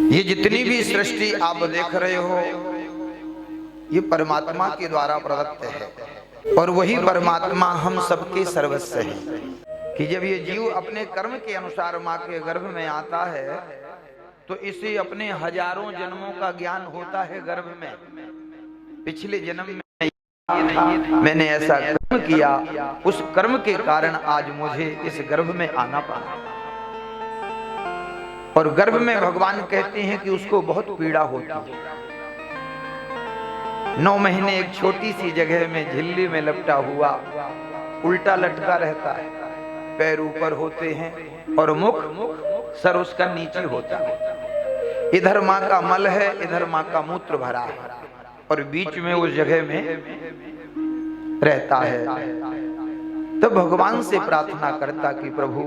ये जितनी भी सृष्टि आप देख रहे हो ये परमात्मा के द्वारा प्रदत्त है और वही परमात्मा हम सबके सर्वस्व है कि जब ये जीव अपने कर्म के अनुसार माँ के गर्भ में आता है तो इसे अपने हजारों जन्मों का ज्ञान होता है गर्भ में। पिछले जन्म में मैंने ऐसा कर्म किया, उस कर्म के कारण आज मुझे इस गर्भ में आना पड़ा। और गर्भ में भगवान कहते हैं कि उसको बहुत पीड़ा होती है। 9 महीने एक छोटी सी जगह में झिल्ली में लपटा हुआ उल्टा लटका रहता है, पैर ऊपर होते हैं और मुख सर उसका नीचे होता है। इधर माँ का मल है, इधर माँ का मूत्र भरा है और बीच में उस जगह में रहता है। तो भगवान से प्रार्थना करता कि प्रभु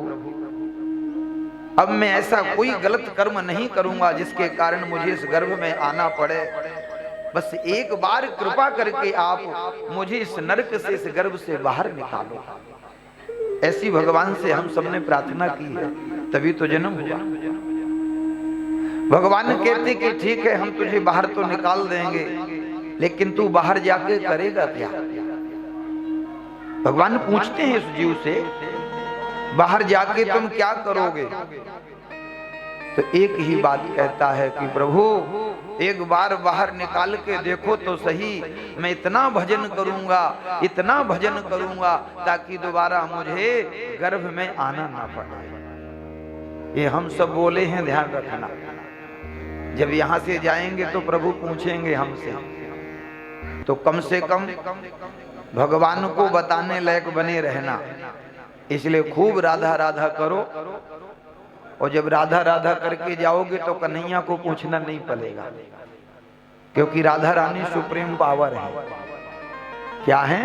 अब मैं ऐसा कोई गलत कर्म नहीं करूंगा जिसके कारण मुझे इस गर्भ में आना पड़े। बस एक बार कृपा करके आप मुझे इस नरक से, इस गर्भ से बाहर निकालो। ऐसी भगवान से हम सबने प्रार्थना की है, तभी तो जन्म हुआ। भगवान कहते कि ठीक है हम तुझे बाहर तो निकाल देंगे, लेकिन तू बाहर जाके करेगा क्या? भगवान पूछते हैं उस जीव से, बाहर जाके तुम क्या करोगे? तो एक ही बात कहता है कि प्रभु एक बार बाहर निकाल के देखो तो सही, मैं इतना भजन करूंगा, इतना भजन करूंगा ताकि दोबारा मुझे गर्भ में आना ना पड़े। ये हम सब बोले हैं, ध्यान रखना। जब यहां से जाएंगे तो प्रभु पूछेंगे हमसे, तो कम से कम भगवान को बताने लायक बने रहना। इसलिए खूब राधा राधा करो, और जब राधा राधा करके जाओगे तो कन्हैया को पूछना नहीं पड़ेगा, क्योंकि राधा रानी सुप्रीम पावर है। क्या है?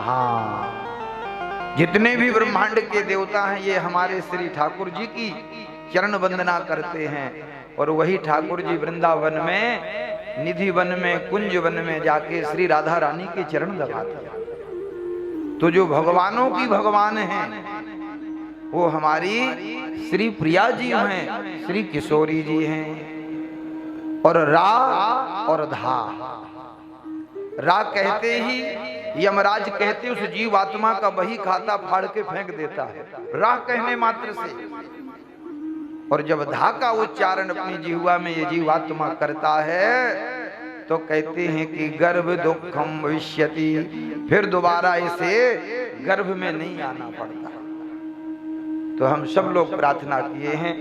हाँ, जितने भी ब्रह्मांड के देवता हैं ये हमारे श्री ठाकुर जी की चरण वंदना करते हैं। और वही ठाकुर जी वृंदावन में, निधि वन में, कुंज वन में जाके श्री राधा रानी के चरण दबाते हैं। तो जो भगवानों की भगवान हैं वो हमारी श्री प्रिया जी हैं, श्री किशोरी जी हैं। और रा और धा, रा कहते ही यमराज कहते उस जीवात्मा का वही खाता फाड़ के फेंक देता है, रा कहने मात्र से। और जब धा का उच्चारण अपनी जिह्वा में ये जीवात्मा करता है तो कहते हैं कि गर्भ दुखम भविष्यति, फिर दोबारा इसे गर्भ में नहीं आना पड़ता। तो हम सब लोग प्रार्थना किए हैं